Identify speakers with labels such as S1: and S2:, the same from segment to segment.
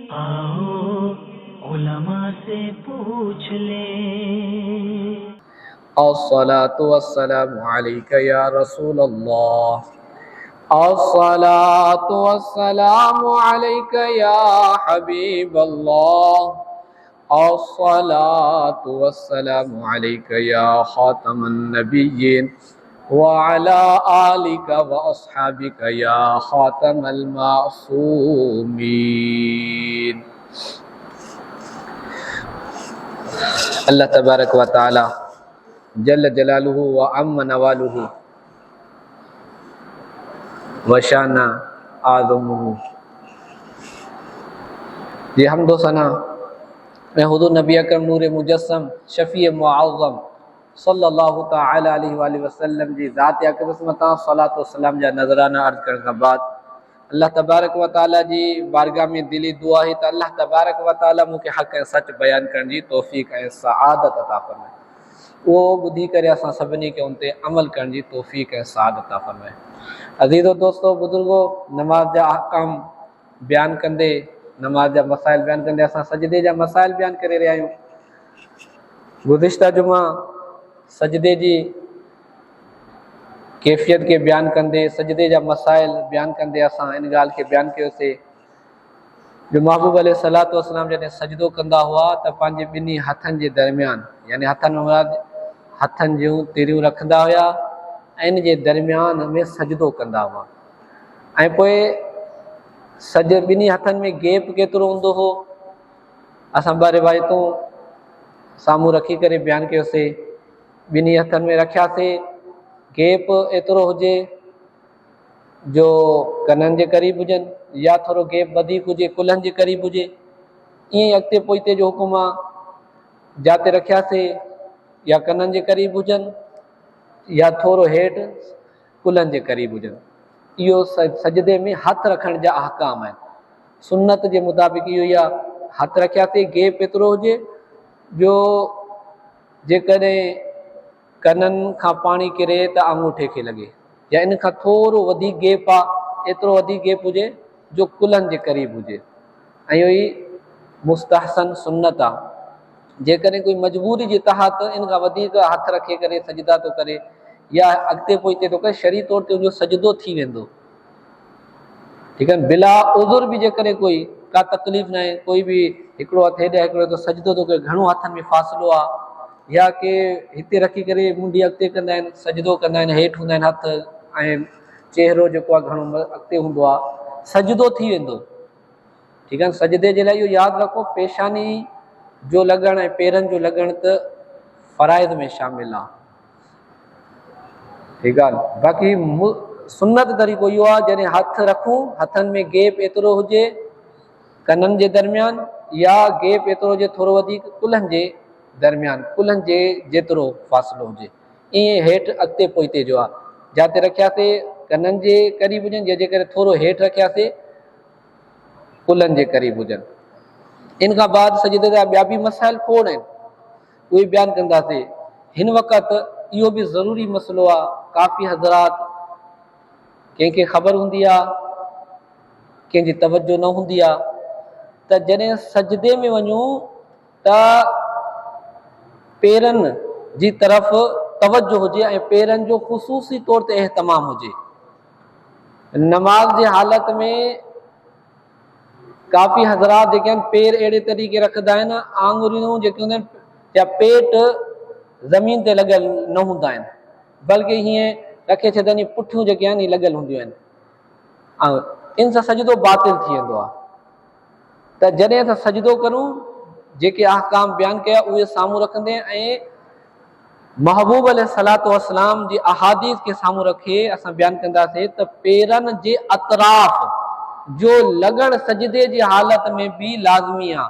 S1: आओ उलमा से पूछ ले।
S2: अस्सलातु वस्सलामु अलैका या रसूल अल्लाह, अस्सलातु वस्सलामु अलैका या हबीब अल्लाह, अस्सलातु वस्सलामु अलैका या खातमन नबिय्यीन व अला आलिका व अस्हाबिका या खातमल मासूमीन। अल्लाह तबारक व तआला जल्ल जलालुहु व अम्म नवालुहु व शाना आज़मुहु ये हमदो सना मैं हुज़ूर नबी अकरम नूर मुजस्सम शफ़ी मुअज़्ज़म सल्लल्लाहु तआला अलैहि वसल्लम जी ज़ात अक़दस मता सलात व सलाम जा नज़राना अर्ज़ करण खां बाद अल्लाह तबारक व तआला जी बारगाह में दिली दुआ है त अल्लाह तबारक व तआला मूंखे हक़ ऐं सच बयान करण जी तौफ़ीक़ ऐं सआदत अता फ़रमाए। वो ॿुधी करे असां सभिनी खे उन ते अमल करण जी तौफ़ीक़ ऐं सआदत अता फ़रमाए। अज़ीज़ो दोस्तो बुज़ुर्गो, नमाज जा अहकाम बयान कंदे, नमाज जा मसाइल बयान कंदे असां सजदे जा मसाइल बयान करे रहिया आहियूं। गुज़िश्ता जुमा सजदे जी कैफ़ियत के बयान कंदे, सजदे जा मसाइल बयान कंदे असां इन ॻाल्हि खे बयान कयोसीं जो महबूब अलैहिस्सलातु वस्सलाम जॾहिं सजदो कंदा हुआ त पंहिंजे ॿिन्ही हथनि जे दरमियान, यानी हथनि में हथनि जूं तिरियूं रखंदा हुआ ऐं इन जे दरमियान में सजदो कंदा हुआ। ऐं पोइ ॿिन्ही हथनि में गैप केतिरो हूंदो हो असां ॿ रिवायतूं साम्हूं रखी करे बयानु कयोसीं। ॿिन्ही हथनि में रखियासीं, गैप एतिरो हुजे जो कननि जे क़रीब हुजनि या थोरो गैप वधीक हुजे कुल्हनि जे क़रीब हुजे। ईअं ई अॻिते पोइते जो हुकुम आहे, जिते रखियासीं या कननि जे क़रीब हुजनि या थोरो हेठि कुल्हनि जे क़रीब हुजनि। इहो सजदे में हथ रखण जा अहकाम आहिनि। सुन्नत जे मुताबिक़ इहो ई आहे, हथ रखियासीं गैप एतिरो हुजे जो जेकॾहिं कननि खां पाणी किरे त आङूठे खे लॻे, या इन खां थोरो वधीक गैप आहे, एतिरो वधीक गैप हुजे जो कुल्हनि जे क़रीब हुजे। ऐं इहो ई मुस्तहसन सुन्नत आहे। जेकॾहिं कोई मजबूरी जे तहत इन खां वधीक हथ रखे करे सजदा थो करे या अॻिते पोइते थो करे, शरीर तौर ते उनजो सजदो थी वेंदो। ठीकु आहे, बिला उज़ुर बि जेकॾहिं कोई का तकलीफ़ न आहे, कोई बि हिकिड़ो हथु हेॾे हिकिड़ो हथु सजदो थो करे, घणो हथनि में फ़ासिलो आहे, या के हिते रखी करे मुंडी अॻिते कंदा आहिनि, सजदो कंदा आहिनि, हेठि हूंदा आहिनि हथ ऐं चेहरो जेको आहे घणो अॻिते हूंदो आहे, सजदो थी वेंदो। ठीकु आहे, सजदे जे लाइ इहो यादि रखो, पेशानी जो लॻणु ऐं पेरनि जो लॻणु त फ़राइज़ में शामिल आहे। ठीकु आहे, बाक़ी सुन्नत तरीक़ो इहो आहे जॾहिं हथु रखूं, हथनि में गैप एतिरो हुजे कननि जे दरमियान या गैप एतिरो हुजे थोरो वधीक कुल्हनि जे दरमियान, कुल्हनि जे जेतिरो फ़ासिलो हुजे। ईअं हेठि अॻिते पोइते जो आहे, जिते रखियासीं कननि जे क़रीब हुजनि, जंहिंजे करे थोरो हेठि रखियासीं कुल्हनि जे क़रीब हुजनि। इन खां बाद सजदे जा ॿिया बि मसाइल खोड़ आहिनि, उहे बयानु कंदासीं। हिन वक़्तु इहो बि ज़रूरी मसइलो आहे, काफ़ी हज़रात कंहिंखे ख़बर हूंदी आहे, कंहिंजी तवजो न हूंदी आहे त जॾहिं सजदे में वञूं त पेरनि जी तरफ़ तवजो हुजे ऐं पेरनि जो ख़ुसूसी तौर ते एहतमाम हुजे। नमाज जे हालत में काफ़ी हज़रात जेके आहिनि पेर अहिड़े तरीक़े रखंदा आहिनि, आङुरियूं जेके हूंदा आहिनि या पेट ज़मीन ते लॻियल न हूंदा आहिनि, बल्कि हीअं रखे छॾनि, पुठियूं जेके आहिनि इहे लॻियल हूंदियूं आहिनि, ऐं इन सां सजदो बातिल थी वेंदो आहे। त जॾहिं असां सजदो करूं, जेके अहकाम बयानु कया उहे साम्हूं रखंदे ऐं महबूब अलैहिस्सलातु वस्सलाम जी अहादीस खे साम्हूं रखे असां बयानु कंदासीं त पेरनि जे अतराफ़ जो लॻण सजदे जी हालत में बि लाज़मी आहे।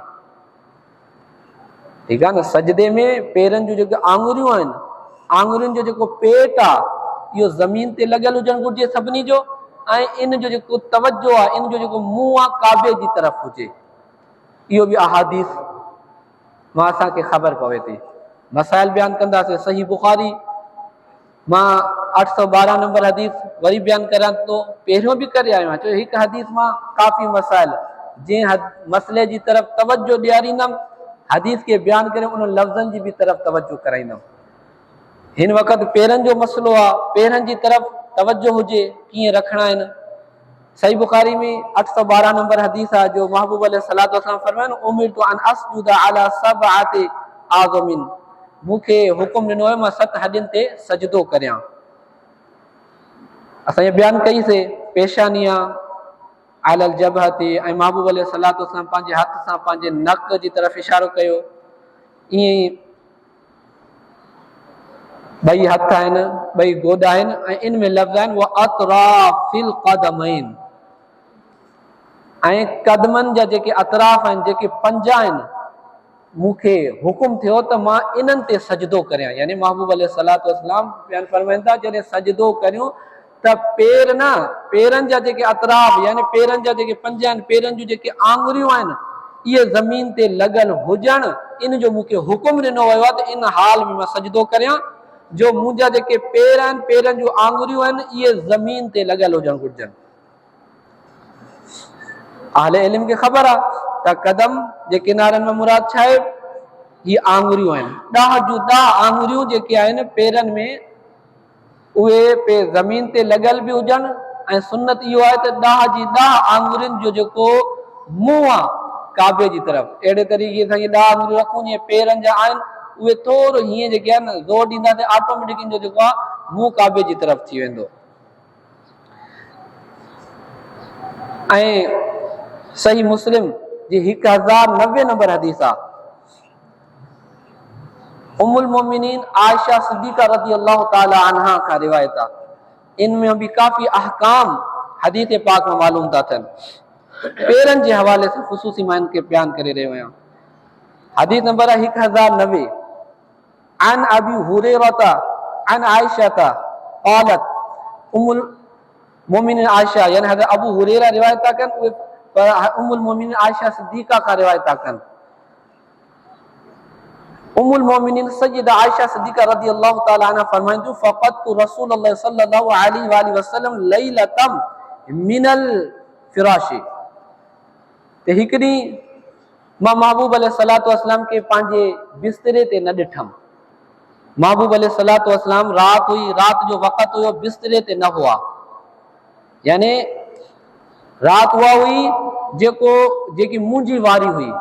S2: ठीकु आहे न, सजदे में पेरनि जूं जेके आङुरियूं आहिनि, आङुरियुनि जो जेको पेट आहे इहो ज़मीन ते लॻियल हुजणु घुरिजे सभिनी जो, ऐं इन जो जेको तवजो आहे, इन जो जेको मुंहुं आहे काबे जी तरफ़ हुजे। इहो बि अहादीस मां असांखे ख़बर पवे थी। मसाइल बयानु कंदासीं। सही बुखारी मां 812 नंबर हदीस वरी बयानु करां थो, पहिरियों बि करे आयो आहियां, छो हिकु हदीस मां काफ़ी मसाइल जे मसले जी तरफ तवज्जो ॾियारींदमि, हदीस के बयान करे उन लफ़्ज़नि जी भी तरफ तवज्जो कराईंदमि। हिन वक़्तु पेरनि जो मसलो आहे, पेरनि जी तरफ तवज्जो हुजे, कीअं रखणा आहिनि। सही बुखारी में 812 नंबर हदीस आहे जो महबूब अलैहिस्सलातु वस्सलाम फरमाइनि उमिरतु अन अस्जुदा अला सबअति आज़मिन, मूंखे हुकुम ॾिनो आहे मां 7 हॾियुनि ते सजदो करियां। असां ये बयान कईसीं पेशानिया अलल जबहती ऐं महबूब अलैहिस्सलातु वस्सलाम पंहिंजे हथ सां पंहिंजे नक जी तरफ़ इशारो कयो। ईअं ई ॿई हथ आहिनि, ॿई गोॾा आहिनि ऐं इन में लफ़्ज़ आहिनि वो अतराफिल क़दमैन, ऐं कदमनि जा जेके अतराफ़ आहिनि, जेके पंजा आहिनि, मूंखे हुकुम थियो त मां इन्हनि ते सजदो करियां। यानी महबूब अलैहिस्सलातु वस्सलाम बयान फरमाइनि था जॾहिं सजदो करियूं त पेर न, पेरनि जा जेके अतराफ़ यानी पेरनि जा जेके पंजा आहिनि, पेरनि जूं जेके आङुरियूं आहिनि, इहे ज़मीन ते लॻल हुजनि, इन जो मूंखे हुकुम ॾिनो वियो आहे त इन हाल में मां सजदो करियां जो मुंहिंजा जेके पेर आहिनि, पेरनि जूं आङुरियूं आहिनि, इहे ज़मीन ते लॻल हुजणु घुरिजनि। अहले इल्म खे ख़बर आहे त कदम जे किनारनि में मुराद छा आहे, ये आङुरियूं आहिनि। 10 जूं 10 आङुरियूं जेके आहिनि पेरनि में, उहे पेर ज़मीन ते लॻल बि हुजनि, ऐं सुन्नत इहो आहे त 10 जी 10 आङुरियुनि जो जेको मुंहुं आहे काबे जी तरफ़, अहिड़े तरीक़े सां इहे 10 आङुरियूं रखूं जीअं पेरनि जा आहिनि, उहे थोरो हीअं जेके आहे न ज़ोर ॾींदासीं ऑटोमेटिक इन जो जेको आहे मुंहुं काबे जी तरफ़ थी वेंदो। ऐं सही मुस्लिम जी 1090 नंबर हदीस आहे, उम्मुल मोमिनीन आयशा सिद्दीक़ा रज़ी अल्लाह ताला अन्हा का रिवायत आहे। इनमें भी काफ़ी अहकाम हदीस पाक में मालूम था थियनि। पेरनि जे हवाले से ख़ुसूसी मां इनके बयान करे रहियो आहियां। हदीस नंबर 1090 अन अबी हुरैरा अन आयशा क़ालत, उम्मुल मोमिनीन आयशा यानी हज़रत अबू हुरैरा रिवायत था कनि, उहे उम्मुल मोमिनीन आयशा सिद्दीक़ा का रिवायत था कनि। उम्मुल मोमिनीन सय्यदा आयशा सिद्दीक़ा रज़ियल्लाहु ताला अन्हा फरमाइनि थियूं फ़क़दतु रसूलुल्लाह सल्लल्लाहु अलैहि वसल्लम लैलतम मिनल फिराशी, ते हिकु ॾींहुं मां महबूब अलैहिस्सलातु वस्सलाम के पंहिंजे बिस्तरे ते न ॾिठमि। महबूब अलैहिस्सलातु वस्सलाम रात हुई, रात जो वक़्तु हुयो, बिस्तरे ते न हुआ। यानी रात उहा हुई जेकी मुंहिंजी वारी हुई,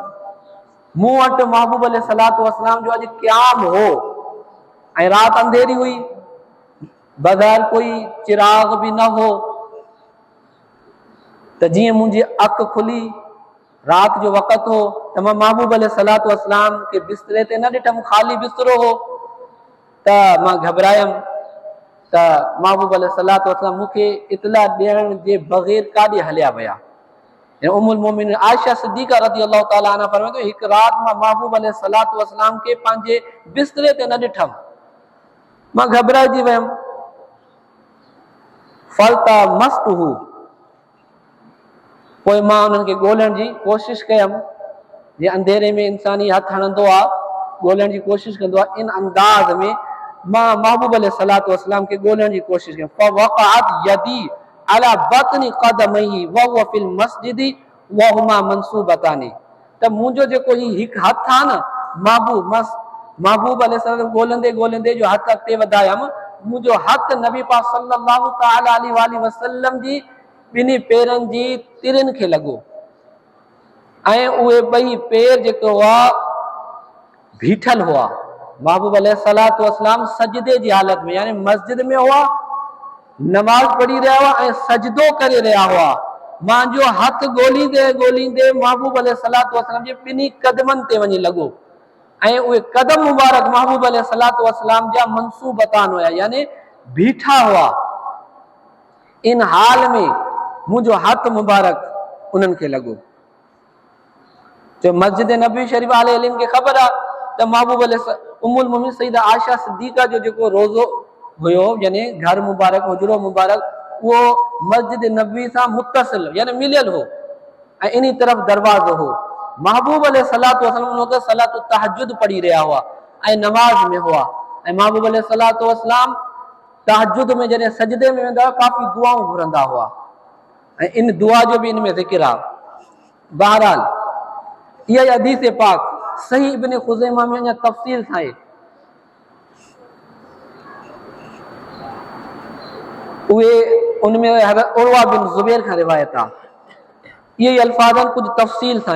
S2: मूं वटि महबूब अलैहिस्सलातु वस्सलाम जो अॼु क़याम हो, ऐं रात अंधेरी हुई, बग़ैर कोई चिराग भी न हो। त जीअं मुंहिंजी अखि खुली, रात जो वक़्तु हो, त मां महबूब अलैहिस्सलातु वस्सलाम के बिस्तरे ते न ॾिठमि, ख़ाली बिस्तरो हो। त मां घबरायमि त महबूब अलैहिस्सलातु वस्सलाम मूंखे इतला ॾियण जे बग़ैर काॾे हलिया विया। उम्मुल मोमिनीन आयशा सिद्दीक़ा रज़ियल्लाहु ताला अन्हा फरमाइनि, हिकु रात मां महबूब अलैहिस्सलातु वस्सलाम के पंहिंजे बिस्तरे ते न ॾिठमि, मां घबराइजी वियमि। फल्तमस्तहु, पोइ मां उन्हनि खे ॻोल्हण जी कोशिशि कयमि, जीअं अंधेरे में इंसानी हथु हणंदो आहे, ॻोल्हण जी कोशिशि कंदो आहे, इन अंदाज़ में मां महबूब अलैहिस्सलातु वस्सलाम खे ॻोल्हण जी कोशिशि कयमि। फवक़अत यदी अला बतनी क़दमैहि वहुव फिल मस्जिदी वहुमा मंसूबतानी, त मुंहिंजो जेको ही हिकु हथु आहे न, महबूब अलैहिस्सलाम ॻोल्हंदे ॻोल्हंदे जो हथु अॻिते वधायमि, मुंहिंजो हथु नबी पाक सल्लल्लाहु तआला अलैहि वसल्लम जी ॿिन्ही पेरनि जी तिरनि खे लॻो, ऐं उहे ॿई पेर जेके हुआ बीठल हुआ। महबूब अलैहिस्सलातु वस्सलाम सजदे जी हालत में, यानी मस्जिद में हुआ, नमाज पढ़ी रहिया हुआ ऐं सजदो करे रहिया हुआ। मुंहिंजो हथु ॻोल्हींदे ॻोल्हींदे महबूब अलैहिस्सलातु वस्सलाम जे ॿिन्ही कदमनि ते वञी लॻो, ऐं उहे कदम मुबारक महबूब अलैहिस्सलातु वस्सलाम जा मंसूबतान हुया, यानी बीठा हुआ। इन हाल में मुंहिंजो हथु मुबारक उन्हनि खे लॻो। जो मस्जिद नबी शरीफ अहले इल्म खे ख़बर आहे त महबूब उम्मुल मोमिनीन सय्यदा आयशा सिद्दीक़ा जो जेको रोज़ो हुयो, यानी घर मुबारक, हुजरो मुबारक, उहो मस्जिद नबी सां मुत्तसिल यानी मिलियल हो, ऐं इन तरफ़ दरवाज़ो हो। महबूब अलैहिस्सलातु वस्सलाम उन वक़्तु सलातु तहज्जुद पढ़ी रहिया हुआ ऐं नमाज में हुआ, ऐं महबूब अलैहिस्सलातु वस्सलाम तहज्जुद में जॾहिं सजदे में वेंदा हुआ, काफ़ी दुआऊं घुरंदा हुआ, ऐं इन दुआ जो भी इन में ज़िक्र आहे। बहरहाल यह हदीस पाक सही इब्न खुज़ैमा में अञा तफ़सील ठाहे उहे उनमें हज़रत उर्वा बिन ज़ुबैर खां रिवायत आहे। ये अल्फाज़न कुछ तफ़सील था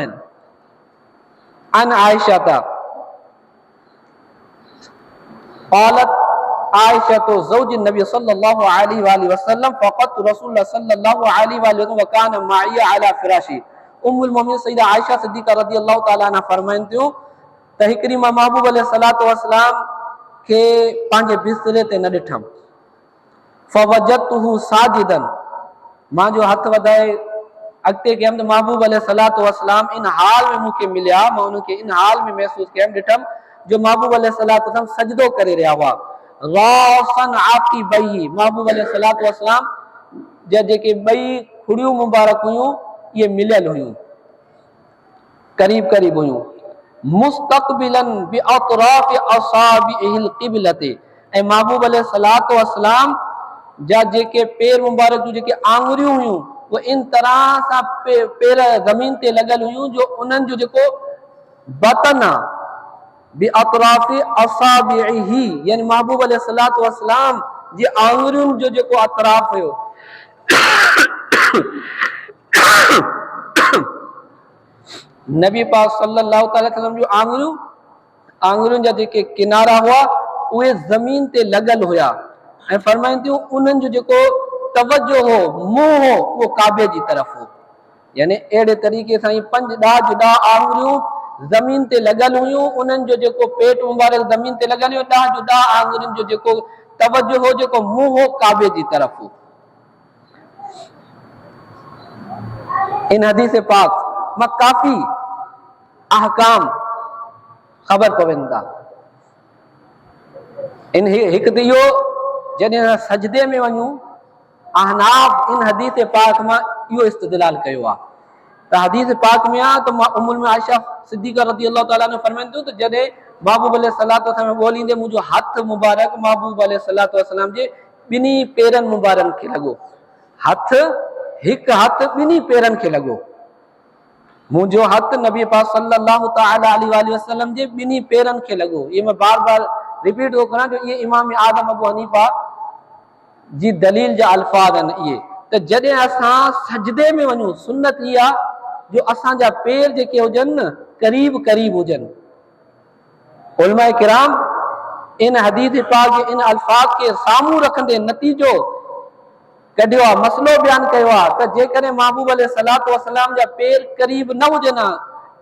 S2: अन आयशा था क़ालत आयशा तो ज़ौज नबी सल्लल्लाहु अलैहि वसल्लम फ़क़त रसूलुल्लाह सल्लल्लाहु अलैहि वसल्लम व कान माई अला फ़िराशी। उम्मुल मोमिनीन सय्यदा आयशा सिद्दीक़ा रज़ियल्लाहु तआला अन्हा फरमाइन थियूं त हिकड़ी मां महबूब अलैहिस्सलातु वस्सलाम के पंहिंजे बिस्तरे ते न ॾिठमि फ़वजदतुहु साजिदन मां जो हथ वधाए अॻिते कयमि त महबूब अलैहिस्सलातु वस्सलाम इन हाल में मूंखे मिलिया मां उनखे इन हाल में महसूस कयमि ॾिठमि जो महबूब अलैहिस्सलातु वस्सलाम सजदो करे रहिया हुआ रासन आक़िबैहि महबूब अलैहिस्सलातु वस्सलाम जा जेके ॿई खुड़ियूं मुबारक हुयूं ये मिलियल हुयूं करीब करीब हुयूं मुस्तक़बिलन बिअतराफ़ि असाबिहिल क़िबलति ऐं महबूब अलैहिस्सलातु वस्सलाम जा जेके पेर मुबारक जूं जेके आंगुरियूं हुयूं वो इन तरह सां पेर ज़मीन ते लॻल हुयूं जो उन्हनि जो जेको बतन आहे बिअतराफ़ि असाबिही यानी महबूब अलैहिस्सलातु वस्सलाम जी आंगुरियुनि जो जेको अतराफ़ हुयो नबी पाक सल्लल्लाहु अलैहि वसल्लम जो आंगुरियुनि जा जेके किनारा हुआ उहे ज़मीन ते लॻल हुया ऐं फरमाइनि थियूं उन्हनि जो जेको तवज्जो हो मुंहुं हो उहो काबे जी तरफ़ हो यानी अहिड़े तरीक़े सां पंज ॾह आंगुरियूं ज़मीन ते लॻल हुयूं उन्हनि जो जेको पेट मुबारक ज़मीन ते लॻल हुयो ॾह आंगुरियुनि जो जेको तवज्जो हो जेको मुंहुं हो काबे जी तरफ़ हो। इन हदीस पाक मां काफ़ी अहकाम ख़बर पवनि था इन हिकु त इहो जॾहिं सजदे में वञूं अहनाफ इन हदीस पाक मां इहो इस्तदलाल कयो आहे त हदीस पाक में आहे त उम्मुल मोमिनीन आयशा सिद्दीक़ा रज़ियल्लाहु तआला अन्हा फरमाइनि थियूं त जॾहिं महबूब अलैहिस्सलातु वस्सलाम ॻोल्हींदे मुंहिंजो हथ मुबारक महबूब अलैहिस्सलातु वस्सलाम जे ॿिन्ही पेरनि मुबारकनि खे लॻो हिकु हथ ॿिन्ही पेरनि खे लॻो मुंहिंजो हथ नबी पाक सल्लल्लाहु तआला अलैहि वसल्लम जे ॿिन्ही पेरनि खे लॻो ये मैं बार बार रिपीट थो करां जो ये इमाम आदम अबू हनीफा जी दलील जा अल्फाज आहिनि इहे त जॾहिं असां सजदे में वञूं सुन्नत इहा जो असांजा पेर जेके हुजनि न करीब करीब हुजनि उलमाए किराम इन हदीस पाक जे इन अल्फाज के साम्हूं रखंदे नतीजो कढियो आहे मसलो बयान कयो आहे त जेकॾहिं महबूब अलैहिस्सलातु वस्सलाम जा पेर करीब न हुजनि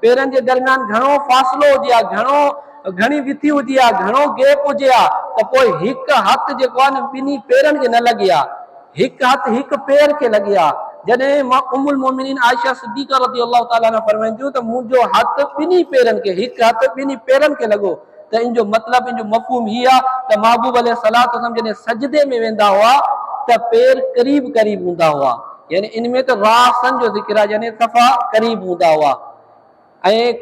S2: पेरनि जे दरमियान घणो फ़ासिलो हुजे आहे घणी विथी हुजे आहे घणो गैप हुजे आहे त पोइ हिकु हथ जेको आहे न ॿिन्ही पेरनि खे न लॻे आहे हिकु हथ हिकु पेर खे लॻे आहे जॾहिं मां उम्मुल मोमिनीन आयशा सिद्दीक़ा रज़ियल्लाहु तआला अन्हा फरमाइनि थियूं त मुंहिंजो हथ ॿिन्ही पेरनि खे हिकु हथ ॿिन्ही पेरनि खे लॻो त इन जो मतिलबु इन जो मफ़हूम हीअ आहे त महबूब अलैहिस्सलातु वस्सलाम जॾहिं सजदे में वेंदा हुआ त पेर करीब करीब हूंदा हुआ यानी इन में त रासन जो ज़िक्र आहे यानी सफ़ा करीब हूंदा हुआ ऐं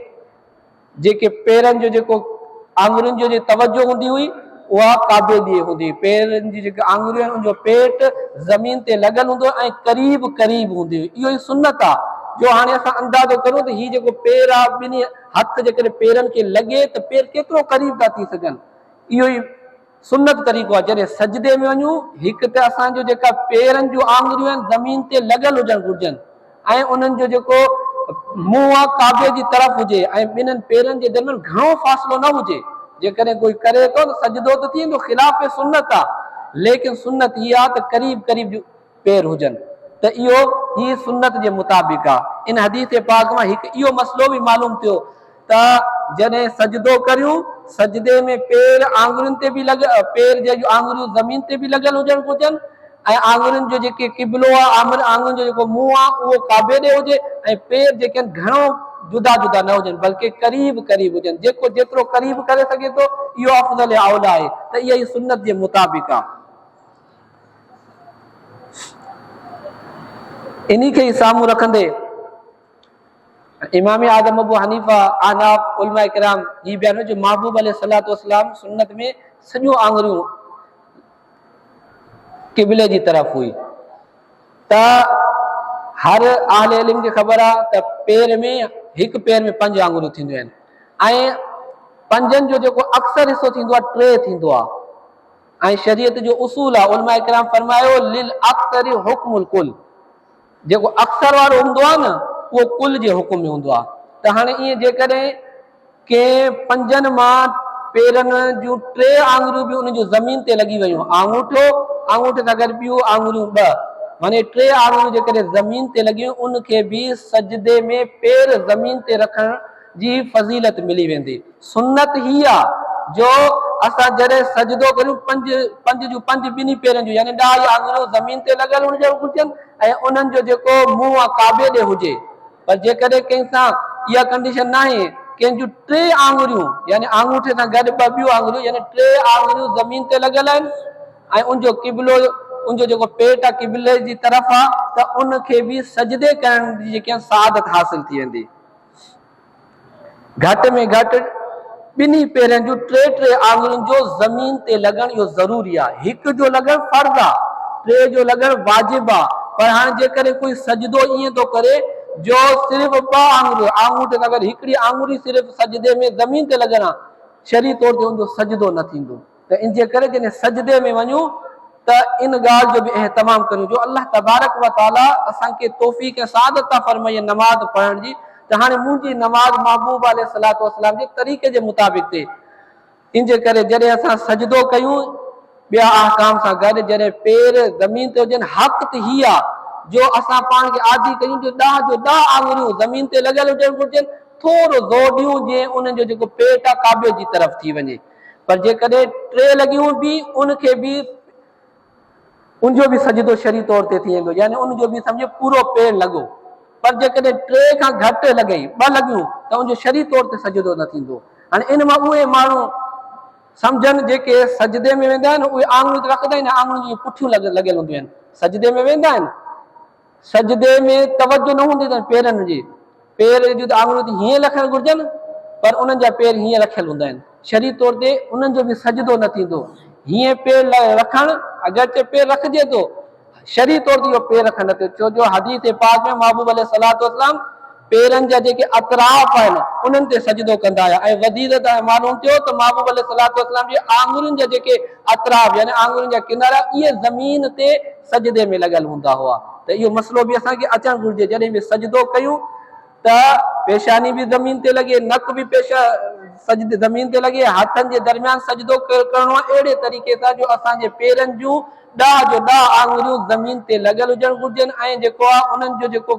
S2: जेके पेरनि जो जेको आंगुरियुनि जो तवज्जो हूंदी हुई उहा काबे ॾे हूंदी पेरनि जी जेके आंगुरियूं आहिनि उनजो पेट ज़मीन ते लॻल हूंदो ऐं करीब करीब हूंदी हुई इहो ई सुन्नत आहे जो हाणे असां अंदाज़ो करूं त हीउ जेको पेर आहे ॿिन्ही हथ जेकॾहिं पेरनि खे लॻे त पेर केतिरो करीब था थी सघनि इहो ई सुन्नत तरीक़ो आहे जॾहिं सजदे में वञूं हिकु त असांजो जेका पेरनि जूं आंगुरियूं आहिनि ज़मीन ते लॻल हुजणु घुरिजनि ऐं उन्हनि जो जेको मुंहुं आहे काबे जी तरफ़ हुजे ऐं ॿिन्हिनि पेरनि जे दरमियान घणो फ़ासिलो न हुजे जेकॾहिं कोई करे थो त सजदो त थी वेंदो ख़िलाफ़ सुन्नत आहे लेकिन सुन्नत हीअ आहे त करीब करीब पेर हुजनि त इहो ही सुन्नत जे मुताबिक़ आहे इन हदीस पाक मां हिकु इहो मसइलो बि मालूम थियो त जॾहिं सजदो करियूं सजदे में पेर आंगुरियुनि ते बि पेर जे आंगुरियूं ज़मीन ते बि लॻल हुजणु घुरिजनि ऐं आंगुरियुनि जो जेके क़िबलो आहे आंगुरियुनि जो जेको मुंहुं आहे उहो काबे ॾे हुजे ऐं पेर जेके आहिनि घणो जुदा जुदा न हुजनि बल्कि करीब करीब हुजनि जेको जेतिरो करीब करे सघे थो इहो अफ़ज़ल औला आहे त इहा ई सुन्नत जे मुताबिक़ आहे इन्ही खे ई साम्हूं रखंदे इमाम आज़म अबू हनीफा अहनाफ उलमाए किराम ही बयान जो महबूब अलैहिस्सलातु वस्सलाम सुन्नत में सॼो आंगुरियूं क़िबले जी तरफ़ हुई त हर आले इल्म खे ख़बर आहे त पेर में हिकु पेर में 5 आङुरियूं थींदियूं आहिनि ऐं पंजनि जो जेको अक्सर हिसो थींदो आहे 3 थींदो आहे ऐं शरीयत जो उसूल आहे उलमा इकराम फरमायो लिल अक्सरी हुक्मुल कुल जेको अक्सर वारो हूंदो आहे न उहो कुल जे हुकुम में हूंदो आहे त हाणे ईअं जेकॾहिं कंहिं 5 मां पेरनि जूं 3 आङुरियूं बि उन जूं ज़मीन ते लॻी वियूं आङूठे सां गॾु ॿियूं आङुरियूं 2 माने 3 आङुरियूं जेकॾहिं ज़मीन ते लॻियूं उनखे बि सजदे में पेर ज़मीन ते रखण जी फज़ीलत मिली वेंदी सुन्नत ही आहे जो असां जॾहिं सजदो करियूं 5 ॿिन्ही पेरनि जूं यानी 10 आङुरियूं ज़मीन ते लॻल हुजणु घुरिजनि ऐं उन्हनि जो जेको मुंहुं आहे काबे ॾे हुजे पर जेकॾहिं कंहिंसां इहा कंडीशन न आहे कंहिंजूं 3 आङुरियूं यानी आङूठे सां गॾु 2 ॿियूं आङुरियूं यानी 3 आङुरियूं ज़मीन ते लॻल आहिनि ऐं उनजो क़िबलो उनजो जेको पेट आहे क़िबले जी तरफ़ आहे त उनखे बि सजदे करण जी जेकी सआदत हासिल थी वेंदी घटि में घटि 2 पेरनि जूं 3 आङुरियुनि जो ज़मीन ते लॻणु इहो ज़रूरी आहे हिकु जो लॻणु फर्ज़ आहे 3 जो लॻणु वाजिब आहे पर हाणे जेकॾहिं कोई सजदो ईअं थो करे जो सिर्फ़ 2 आङुरियूं आङूठे सां गॾु हिकिड़ी आङुरी सिर्फ़ सजदे में ज़मीन ते लॻण आहे शरी तौर ते उनजो सजदो न थींदो त इन जे करे जॾहिं सजदे में वञूं त इन ॻाल्हि जो बि एहतमाम करियूं जो अल्लाह तबारक व ताला असांखे तौफ़ीक़ ऐं सआदत था फरमाए नमाज़ पढ़ण जी त हाणे मुंहिंजी नमाज़ महबूब अलैहिस्सलातु वस्सलाम जे तरीक़े जे मुताबिक़ थिए इन जे करे जॾहिं असां सजदो कयूं ॿिया अहकाम सां गॾु जॾहिं पेर ज़मीन ते हुजनि हक़ त ही आहे जो असां पाण खे आदी कयूं जो 10 आङुरियूं ज़मीन ते लॻल हुजणु घुरिजनि थोरो ज़ोर ॾियूं जीअं उन्हनि जो जेको पेट आहे काबे जी तरफ़ थी वञे पर जेकॾहिं 3 लॻियूं बि उनखे बि उनजो बि सजदो शरी तौर ते थी वेंदो यानी उनजो बि सम्झो पूरो पेर लॻो पर जेकॾहिं 3 खां घटि लॻई 2 लॻियूं त उनजो शरी तौर ते सजदो न थींदो हाणे इन मां उहे माण्हू सम्झनि जेके सजदे में वेंदा आहिनि उहे आङुरियूं रखंदा आहिनि आङुरियूं जूं पुठियूं लॻियल हूंदियूं आहिनि सजदे में वेंदा आहिनि सजदे में तवजो न हूंदी अथनि पेरनि जी पेर जूं त आङुरियूं हीअं रखणु घुरिजनि पर उन्हनि जा पेर हीअं रखियल हूंदा आहिनि शरी तौर ते उन्हनि जो बि सजदो न थींदो हीअं पेर रखणु अगरचे पेर रखिजे थो शरी तौर ते इहो पेर रखणु नथो छो जो हदीस पाक में महबूब अलैहिस्सलातु वस्सलाम पेरनि जा जेके अतराफ़ आहिनि उन्हनि ते सजदो कंदा हुआ ऐं वधीक मालूम थियो त महबूब अलैहिस्सलातु वस्सलाम जे आङुरियुनि जा जेके अतराफ़ यानी आङुरियुनि जा किनारा इहे ज़मीन ते सजदे में लॻल हूंदा हुआ त इहो मसइलो बि असांखे अचणु घुरिजे जॾहिं बि सजदो कयूं त पेशानी बि ज़मीन ते लॻे नक बि सजदे ज़मीन ते लॻे हथनि जे दरमियान सजदो करणो आहे अहिड़े तरीक़े सां जो असांजे पेरनि जूं 10 आङुरियूं ज़मीन ते लॻल हुजणु घुरिजनि ऐं जेको आहे उन्हनि जो जेको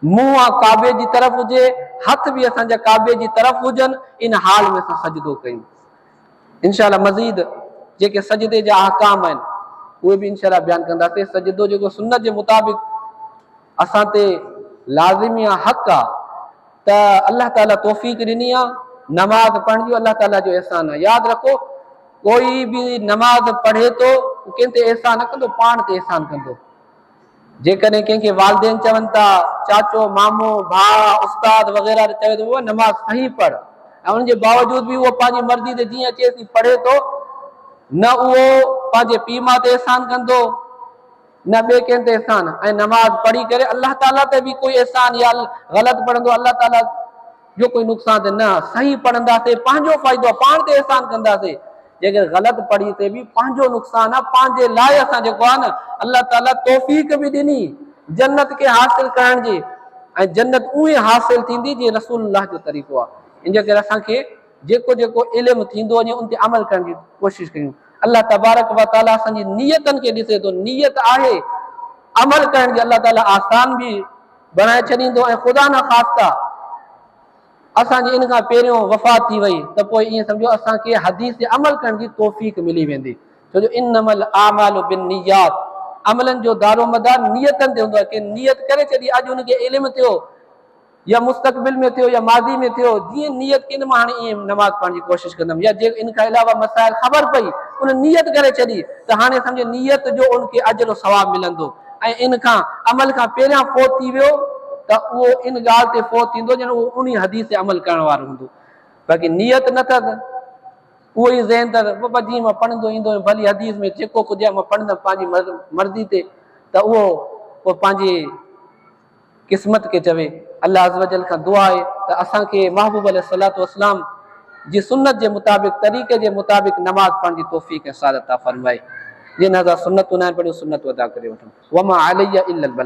S2: मुंहुं आहे काबे जी तरफ़ हुजे हथ बि असांजा काबे जी तरफ़ हुजनि इन हाल में असां सजदो कयूं इंशाअल्लाह मज़ीद जेके सजदे जा अहकाम आहिनि उहे बि इंशाअल्लाह बयानु कंदासीं सजदो जेको सुन्नत जे मुताबिक़ असां ते लाज़िमी आहे हक़ आहे त अल्लाह ताला तौफ़ीक़ ॾिनी आहे नमाज़ पढ़ण जो अल्लाह ताला जो एहसान आहे यादि रखो कोई बि नमाज़ पढ़े थो कंहिं ते एहसान न कंदो पाण ते एहसान कंदो जेकॾहिं कंहिंखे वालदेन चवनि था चाचो मामो भाउ उस्ताद वग़ैरह चवे थो नमाज़ सही पढ़ ऐं उनजे बावजूद बि उहो पंहिंजी मर्ज़ी ते जीअं अचे थी पढ़े थो न उहो पंहिंजे पीउ माउ ते एहसान कंदो न ॿिए कंहिं ते एहसान ऐं नमाज़ पढ़ी करे अल्लाह ताला ते बि कोई एहसान या ग़लति पढ़ंदो अल्लाह ताला जो कोई नुक़सान न सही पढ़ंदासीं पंहिंजो फ़ाइदो आहे पाण ते एहसान कंदासीं जेकर ग़लति पढ़ीसीं बि पंहिंजो नुक़सान आहे पंहिंजे लाइ असां जेको आहे न अल्लाह ताला तौफ़ीक़ बि ॾिनी जन्नत खे हासिल करण जी ऐं जन्नत उहे हासिल थींदी जीअं रसूलुल्लाह जो तरीक़ो आहे इन जे करे असांखे जेको जेको इल्मु थींदो वञे उन ते अमल करण जी कोशिशि कयूं अल्लाह तबारक व ताला असांजी नियतनि खे ॾिसे थो नियत आहे अमल करण जी अल्लाह ताला आसान बि बणाए छॾींदो ऐं ख़ुदा न ख़ास्ता असांजी इन खां पहिरियों वफ़ात थी वई त पोइ ईअं सम्झो असांखे हदीस ते अमल करण जी तौफ़ीक़ मिली वेंदी छो जो इन्नमल आमालु बिन्नियात अमलनि जो दारोमदार नियतनि ते हूंदो आहे की नियत करे छॾी अॼु हुनखे इल्मु थियो या मुस्तक़बिल में थियो या माज़ी में थियो जीअं नियत कई मां हाणे ईअं नमाज़ पढ़ण जी कोशिशि कंदुमि या जे इन खां अलावा मसाइल ख़बर पई उन नियत करे छॾी त हाणे सम्झो नियत जो उनखे अजर सवाबु मिलंदो ऐं इन खां अमल खां पहिरियां फ़ौत थी वियो त उहो इन ॻाल्हि ते फ़ौत थींदो ॼण उहो उन हदीस ते अमल करण वारो हूंदो बाक़ी नियत न अथसि उहो ई ज़हन अथसि बाबा जीअं मां पढ़ंदो ईंदो आहियां भली हदीस में जेको कुझु आहे मां पढ़ंदुमि पंहिंजी मर्ज़ी ते त उहो पोइ पंहिंजी क़िस्मत के चवे। अल्लाह अज़्ज़ व जल खां दुआ आहे त असांखे महबूब अलैहिस्सलातु वस्सलाम जी सुन्नत जे मुताबिक़ तरीक़े जे मुताबिक़ नमाज़ पढ़ण जी तौफ़ीक़ ऐं सादत अता फ़रमाए। जिन हज़ार सुन्नतूं न आहिनि पढ़ियूं सुन्नतूं अदा करे वठूं। वमा अलैया इल्लल बलाग।